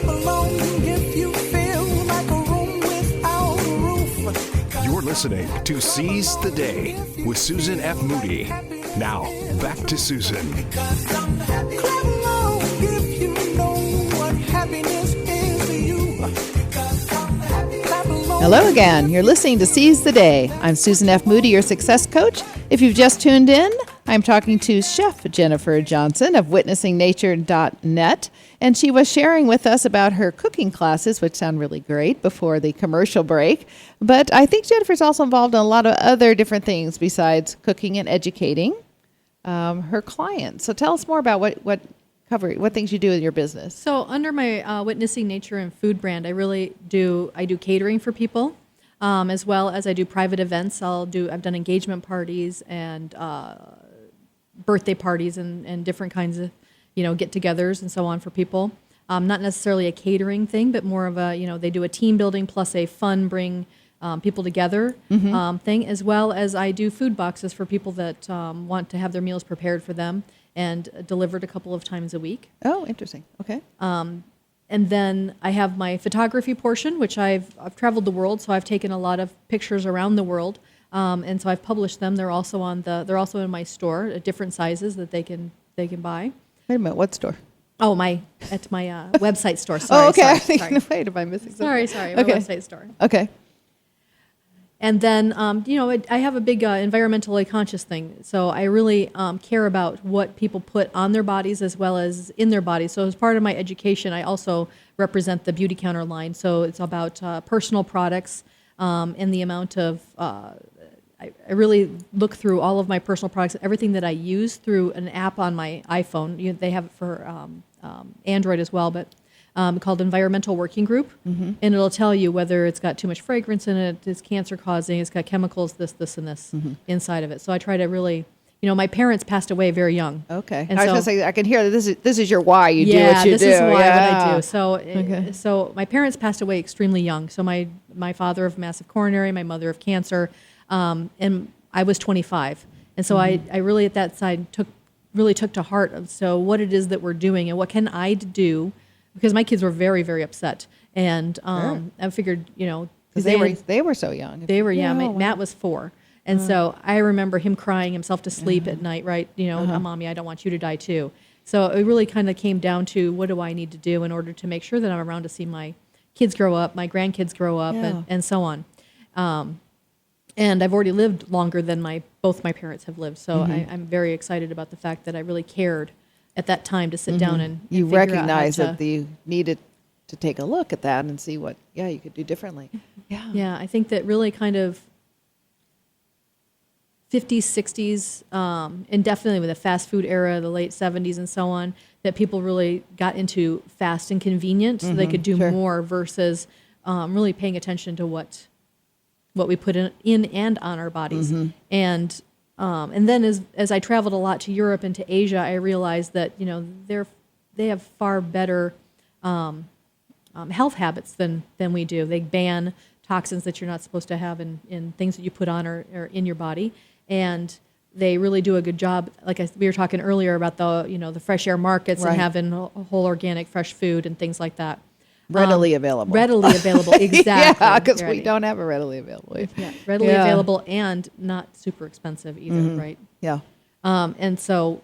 along if you feel like a room without a roof. You're listening to Seize the Day with Susan F. Moody. Now, back to Susan. Clap along if you know what happiness is to you. Clap along. Hello again. You're listening to Seize the Day. I'm Susan F. Moody, your success coach. If you've just tuned in, I'm talking to Chef Jennifer Johnson of witnessingnature.net, and she was sharing with us about her cooking classes, which sound really great, before the commercial break. But I think Jennifer's also involved in a lot of other different things besides cooking and educating. her clients. So tell us more about what things you do in your business. So under my Witnessing Nature and Food brand, I do catering for people, as well as I do private events. I've done engagement parties and birthday parties and different kinds of, get-togethers and so on for people. Not necessarily a catering thing, but more of a, they do a team building plus a fun bring people together thing, as well as I do food boxes for people that want to have their meals prepared for them and delivered a couple of times a week. Oh, interesting. Okay. And then I have my photography portion, which I've traveled the world, so I've taken a lot of pictures around the world, and so I've published them. They're also they're also in my store at different sizes that they can buy. Wait a minute. What store? Oh, at my website store. Sorry. Oh, okay. Sorry, I'm thinking, wait, am I missing something? Sorry. My website store. Okay. And then, I have a big environmentally conscious thing. So I really care about what people put on their bodies as well as in their bodies. So as part of my education, I also represent the Beauty Counter line. So it's about personal products and the amount of, I really look through all of my personal products, everything that I use through an app on my iPhone. They have it for Android as well, but called Environmental Working Group, and it'll tell you whether it's got too much fragrance in it, it's cancer causing, it's got chemicals, this, and this inside of it. So I try to really, my parents passed away very young. Okay. And I was so, going to say, I can hear that this is your why you do yeah, what you this do. is why what Yeah. I do. So, so my parents passed away extremely young. So my father of massive coronary, my mother of cancer, and I was 25. And so I really at that side took to heart of so what it is that we're doing and what can I do. Because my kids were very, very upset, and I figured, Because they were so young. they were, wow. Matt was 4, and so I remember him crying himself to sleep at night, right? Mommy, I don't want you to die too. So it really kind of came down to what do I need to do in order to make sure that I'm around to see my kids grow up, my grandkids grow up, and so on. And I've already lived longer than both my parents have lived, so I'm very excited about the fact that I really cared at that time to sit down and You figure out how recognize to- that you needed to take a look at that and see what, you could do differently. Yeah. Yeah, I think that really kind of 50s, 60s, and definitely with the fast food era, the late 70s and so on, that people really got into fast and convenient so they could do more versus really paying attention to what we put in and on our bodies. And then as I traveled a lot to Europe and to Asia, I realized that, they have far better health habits than we do. They ban toxins that you're not supposed to have in things that you put on or in your body. And they really do a good job. Like we were talking earlier about the fresh air markets and having whole organic fresh food and things like that. Readily available. Readily available, exactly. Yeah, because we Right. don't have a readily available. Yeah, readily available and not super expensive either, right? Yeah. And so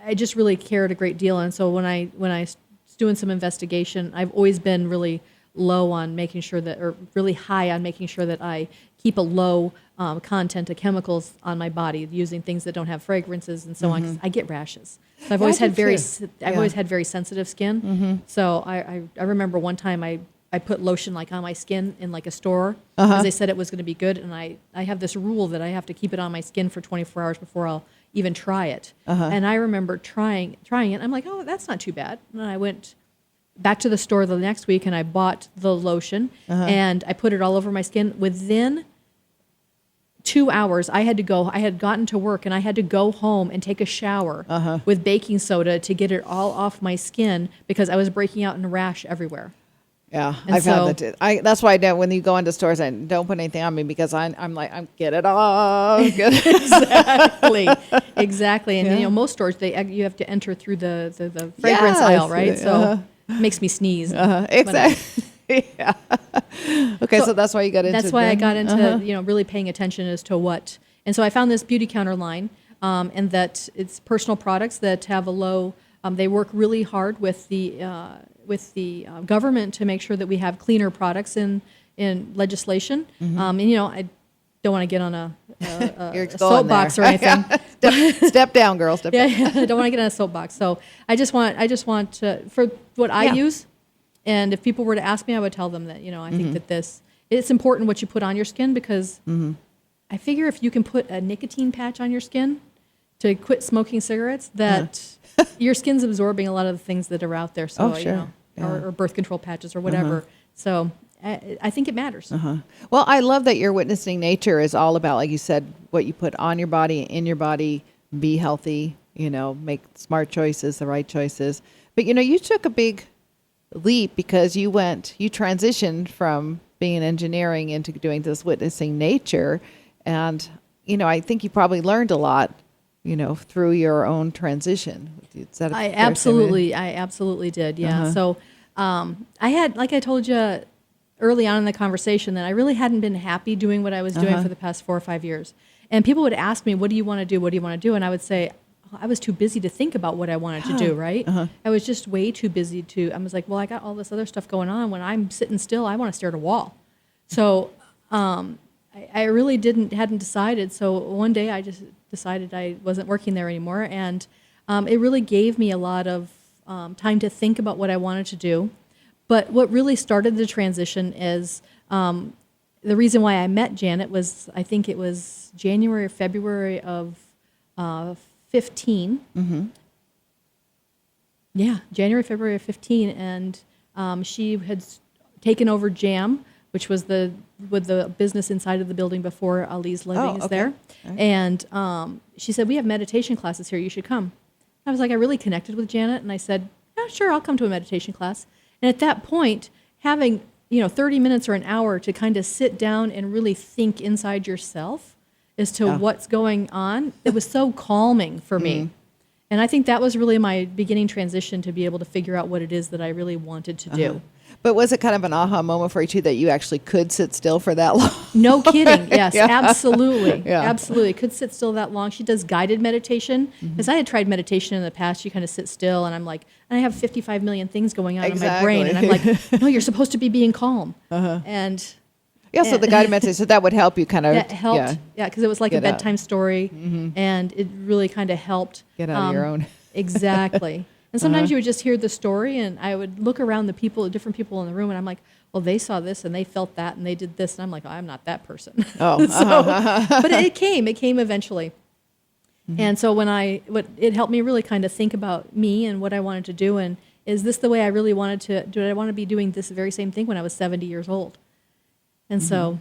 I just really cared a great deal. And so when I was doing some investigation, I've always been really low on making sure that, or really high on making sure that I keep a low content of chemicals on my body, using things that don't have fragrances and so on. 'Cause I get rashes. So I've always had always had very sensitive skin. So I remember one time I put lotion like on my skin in like a store because they said it was going to be good, and I have this rule that I have to keep it on my skin for 24 hours before I'll even try it. And I remember trying it. I'm like, oh, that's not too bad. And I went back to the store the next week and I bought the lotion and I put it all over my skin. Within 2 hours, I had gotten to work and I had to go home and take a shower with baking soda to get it all off my skin because I was breaking out in a rash everywhere. Yeah, And I've had that too. That's why I don't, when you go into stores, I don't put anything on me because I'm like, get it off. Exactly. And most stores you have to enter through the fragrance aisle, right? So it makes me sneeze. Exactly. Yeah. Okay, so that's why you got into. That's why I got into really paying attention as to what. And so I found this Beauty Counter line, and that it's personal products that have a low. They work really hard with the government to make sure that we have cleaner products in legislation. And I don't want to get on a soapbox or anything. Step down, girl. Step down. Yeah, I don't want to get on a soapbox. So I just want to, for what I use, and if people were to ask me, I would tell them that, I think that it's important what you put on your skin because I figure if you can put a nicotine patch on your skin, to quit smoking cigarettes that your skin's absorbing a lot of the things that are out there. So, or birth control patches or whatever. So I think it matters. Well, I love that your witnessing nature is all about, like you said, what you put on your body, in your body, be healthy, make smart choices, the right choices. But, you took a big leap because you transitioned from being in engineering into doing this witnessing nature. And, I think you probably learned a lot, through your own transition. Is that I absolutely did. Yeah. So I had, like I told you early on in the conversation, that I really hadn't been happy doing what I was doing for the past 4 or 5 years. And people would ask me, what do you want to do? What do you want to do? And I would say, I was too busy to think about what I wanted to do, right? I was just way too busy I was like, well, I got all this other stuff going on. When I'm sitting still, I want to stare at a wall. So I really hadn't decided. So one day I just decided I wasn't working there anymore. And it really gave me a lot of time to think about what I wanted to do. But what really started the transition is the reason why I met Janet was, I think it was January or February of 15. Yeah, January, February of 15. And she had taken over JAM, which was the business inside of the building before Ali's Living is there. Okay. And she said, we have meditation classes here. You should come. I was like, I really connected with Janet. And I said, yeah, sure, I'll come to a meditation class. And at that point, having 30 minutes or an hour to kind of sit down and really think inside yourself as to what's going on, it was so calming for me. And I think that was really my beginning transition to be able to figure out what it is that I really wanted to do. But was it kind of an aha moment for you too that you actually could sit still for that long? No kidding. Yes, absolutely. Yeah. Absolutely. Could sit still that long. She does guided meditation. Because I had tried meditation in the past. You kind of sit still and I'm like, and I have 55 million things going on in my brain. And I'm like, no, you're supposed to be being calm. And so the guided meditation, so that would help you kind of. That helped. Yeah, because it was like a bedtime story. And it really kind of helped. Get out of your own. Exactly. And sometimes you would just hear the story, and I would look around different people in the room, and I'm like, well, they saw this, and they felt that, and they did this. And I'm like, I'm not that person. But it came eventually. And so it helped me really kind of think about me and what I wanted to do, and is this the way I really wanted to do? I want to be doing this very same thing when I was 70 years old. And so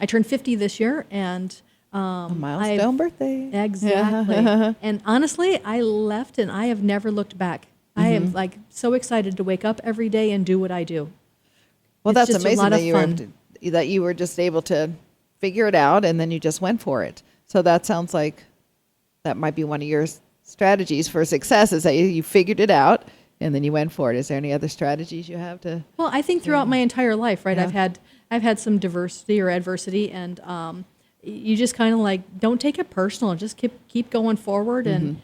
I turned 50 this year, and a milestone birthday. Exactly. And honestly, I left and I have never looked back. I am like so excited to wake up every day and do what I do. Well, that's amazing that you were just able to figure it out and then you just went for it. So that sounds like that might be one of your strategies for success, is that you figured it out and then you went for it. Is there any other strategies you have to? Well, I think throughout my entire life, right? Yeah. I've had some diversity or adversity, and you just kind of like, don't take it personal. Just keep going forward. And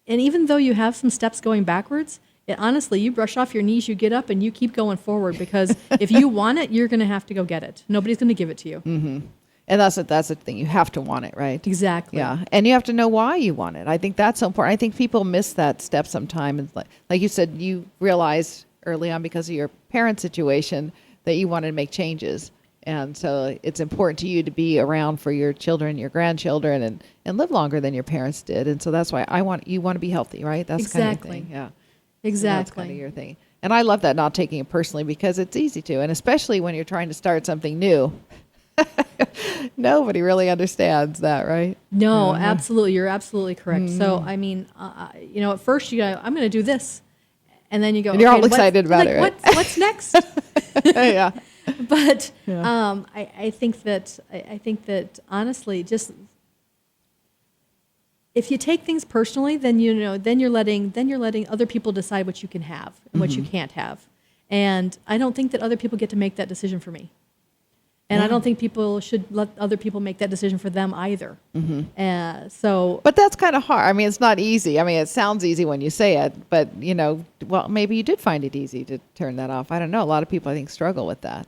even though you have some steps going backwards, honestly, you brush off your knees, you get up, and you keep going forward, because if you want it, you're going to have to go get it. Nobody's going to give it to you. And that's the thing. You have to want it, right? Exactly. Yeah. And you have to know why you want it. I think that's so important. I think people miss that step sometimes. Like you said, you realized early on because of your parent situation that you wanted to make changes. And so it's important to you to be around for your children, your grandchildren, and live longer than your parents did. And so that's why you want to be healthy, right? That's exactly. Kind of thing. Yeah. Exactly. That's kind of your thing. And I love that, not taking it personally, because it's easy to, and especially when you're trying to start something new. Nobody really understands that, right? No, absolutely. You're absolutely correct. So, I mean, at first you go, I'm going to do this. And then you go, and you're all excited about it, right? What's next? Yeah. But I think that honestly, just if you take things personally, then you're letting other people decide what you can have and what you can't have. And I don't think that other people get to make that decision for me. And I don't think people should let other people make that decision for them either. But that's kind of hard. I mean, it's not easy. I mean, it sounds easy when you say it, but maybe you did find it easy to turn that off. I don't know. A lot of people, I think, struggle with that.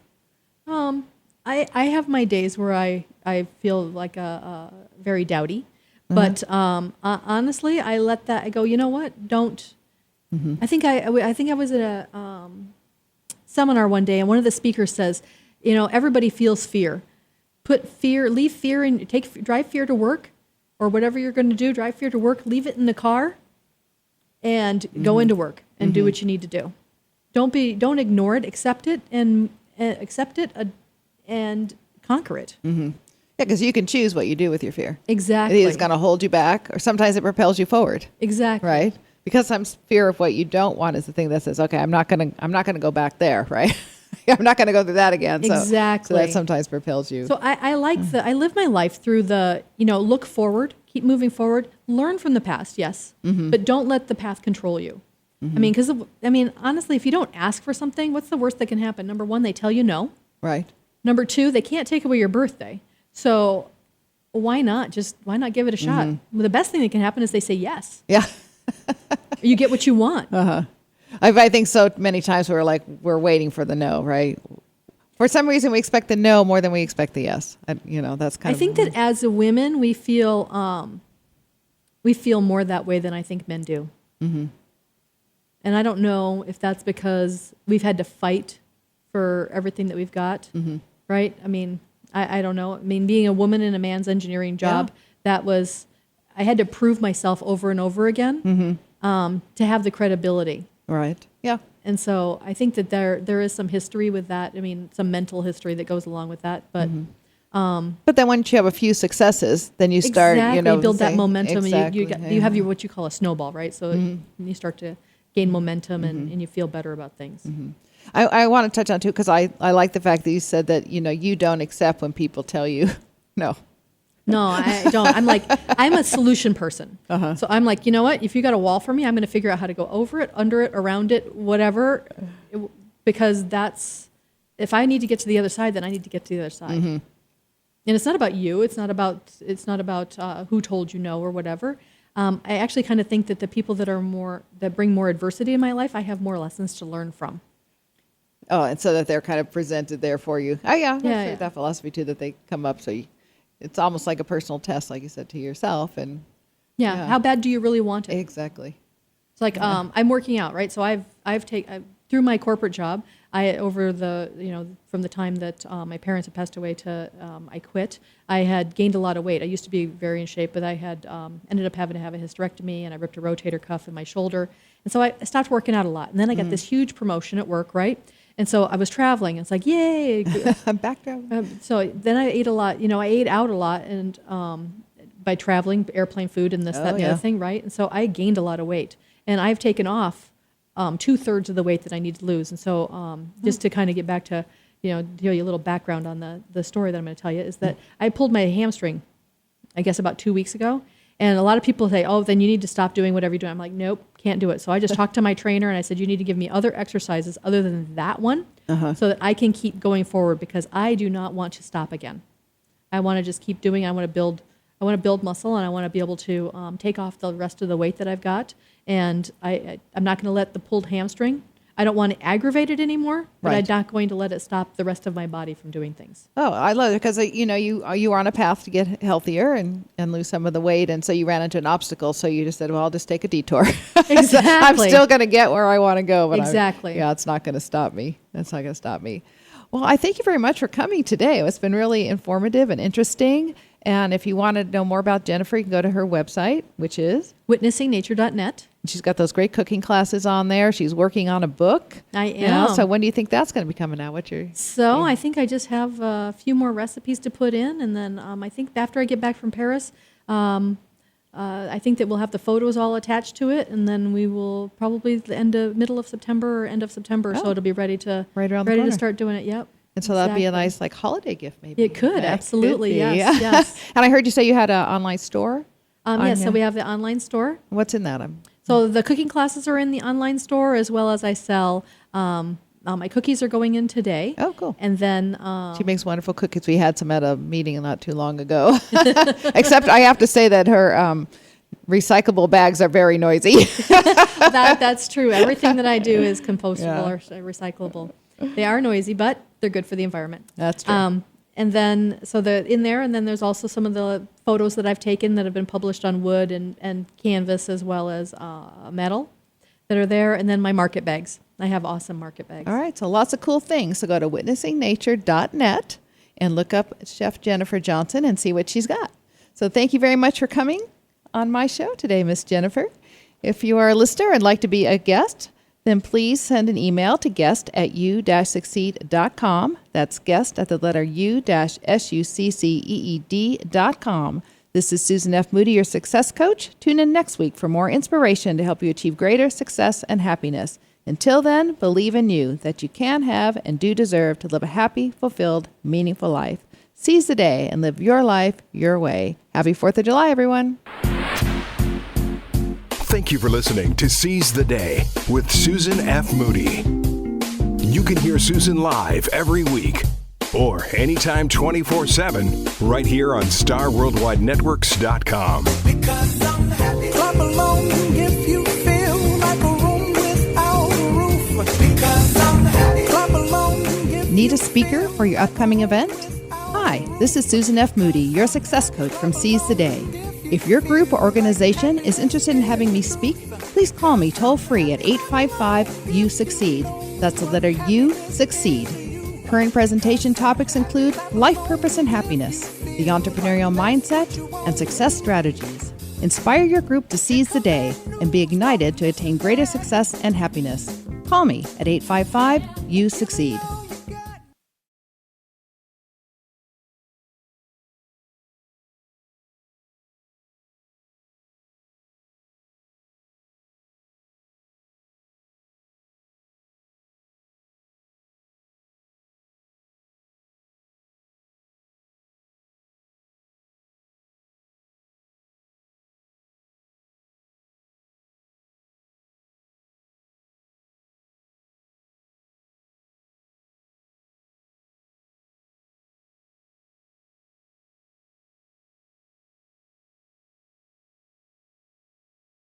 I have my days where I feel like a very doubty, but honestly, I let that. I go, you know what? Don't. I think I was at a seminar one day, and one of the speakers says, everybody feels fear. Leave fear and drive fear to work, or whatever you're going to do, drive fear to work, leave it in the car and go into work and do what you need to do. Don't ignore it, accept it and conquer it. Yeah, because you can choose what you do with your fear. Exactly. It is going to hold you back, or sometimes it propels you forward. Exactly. Right? Because sometimes fear of what you don't want is the thing that says, okay, I'm not gonna go back there, right? I'm not gonna go through that again. Exactly. So that sometimes propels you. So I live my life through the, look forward, keep moving forward, learn from the past, yes, but don't let the path control you. Because honestly, if you don't ask for something, what's the worst that can happen? Number one, they tell you no. Right. Number two, they can't take away your birthday. So why not give it a shot? Well, the best thing that can happen is they say yes. Yeah. You get what you want. I think so many times we're waiting for the no, right? For some reason, we expect the no more than we expect the yes. That's kind I of. think that as a women, we feel more that way than I think men do. And I don't know if that's because we've had to fight for everything that we've got, right? I don't know. Being a woman in a man's engineering job, I had to prove myself over and over again to have the credibility. Right. Yeah. And so I think that there is some history with that. Some mental history that goes along with that. But but then once you have a few successes, then you start, you build that momentum. Exactly. You have what you call a snowball, right? So you start to gain momentum and you feel better about things. I want to touch on too, because I like the fact that you said that, you don't accept when people tell you no. No, I don't. I'm a solution person. So I'm like, you know what? If you got a wall for me, I'm going to figure out how to go over it, under it, around it, whatever. Because if I need to get to the other side, then I need to get to the other side. And it's not about you. It's not about who told you no or whatever. I actually kind of think that the people that bring more adversity in my life, I have more lessons to learn from. Oh, and so that they're kind of presented there for you. Oh, yeah. Yeah. That philosophy too, that they come up. So it's almost like a personal test, like you said, to yourself. And yeah. How bad do you really want it? Exactly. It's like, I'm working out, right? So I've through my corporate job, over the, from the time that my parents had passed away to I quit, I had gained a lot of weight. I used to be very in shape, but I had ended up having to have a hysterectomy, and I ripped a rotator cuff in my shoulder. And so I stopped working out a lot. And then I got this huge promotion at work, right? And so I was traveling. It's like, yay. I'm back traveling. So then I ate a lot. I ate out a lot, and by traveling, airplane food and this, that, and the other thing, right? And so I gained a lot of weight. And I've taken off 2/3 of the weight that I need to lose. And so just to kind of get back to, tell you a little background on the story that I'm going to tell you, is that I pulled my hamstring, I guess about 2 weeks ago. And a lot of people say, oh, then you need to stop doing whatever you're doing. I'm like, nope, can't do it. So I just talked to my trainer and I said, you need to give me other exercises other than that one so that I can keep going forward, because I do not want to stop again. I want to just keep doing. I want to build muscle, and I want to be able to take off the rest of the weight that I've got. And I'm not going to let the pulled hamstring, I don't want to aggravate it anymore, but Right. I'm not going to let it stop the rest of my body from doing things. Oh, I love it because, you were on a path to get healthier and lose some of the weight. And so you ran into an obstacle. So you just said, well, I'll just take a detour. Exactly. I'm still going to get where I want to go. But Exactly. it's not going to stop me. That's not going to stop me. Well, I thank you very much for coming today. It's been really informative and interesting. And if you want to know more about Jennifer, you can go to her website, which is WitnessingNature.net. She's got those great cooking classes on there. She's working on a book. I am. So when do you think that's going to be coming out? I think I just have a few more recipes to put in, and then I think after I get back from Paris, I think that we'll have the photos all attached to it, and then we will probably middle of September or end of September, so it'll be ready to Right around the ready to corner. start doing it. Yep. And so that'd be a Exactly. nice holiday gift, maybe. It could, That absolutely, could be, yes, yeah. yes. And I heard you say you had an online store. Yes, so we have the online store. What's in that? So the cooking classes are in the online store, as well as I sell. My cookies are going in today. Oh, cool. And then She makes wonderful cookies. We had some at a meeting not too long ago. Except I have to say that her recyclable bags are very noisy. that's true. Everything that I do is compostable or recyclable. They are noisy, but they're good for the environment. That's true. And then, so in there, and then there's also some of the photos that I've taken that have been published on wood and canvas, as well as metal, that are there. And then my market bags. I have awesome market bags. All right. So lots of cool things. So go to witnessingnature.net and look up Chef Jennifer Johnson and see what she's got. So thank you very much for coming on my show today, Miss Jennifer. If you are a listener and like to be a guest, then please send an email to guest@u-succeed.com. That's guest at the letter u-succeed.com. This is Susan F. Moody, your success coach. Tune in next week for more inspiration to help you achieve greater success and happiness. Until then, believe in you that you can have and do deserve to live a happy, fulfilled, meaningful life. Seize the day and live your life your way. Happy 4th of July, everyone. Thank you for listening to Seize the Day with Susan F. Moody. You can hear Susan live every week or anytime 24/7 right here on StarWorldWideNetworks.com. Because I'm happy. Clap along if you feel like a room without a roof. Because I'm happy. Clap along if Need a speaker for your upcoming event? Hi, this is Susan F. Moody, your success coach from Seize the Day. If your group or organization is interested in having me speak, please call me toll-free at 855-YOU-SUCCEED. That's the letter U, succeed. Current presentation topics include life purpose and happiness, the entrepreneurial mindset, and success strategies. Inspire your group to seize the day and be ignited to attain greater success and happiness. Call me at 855-YOU-SUCCEED.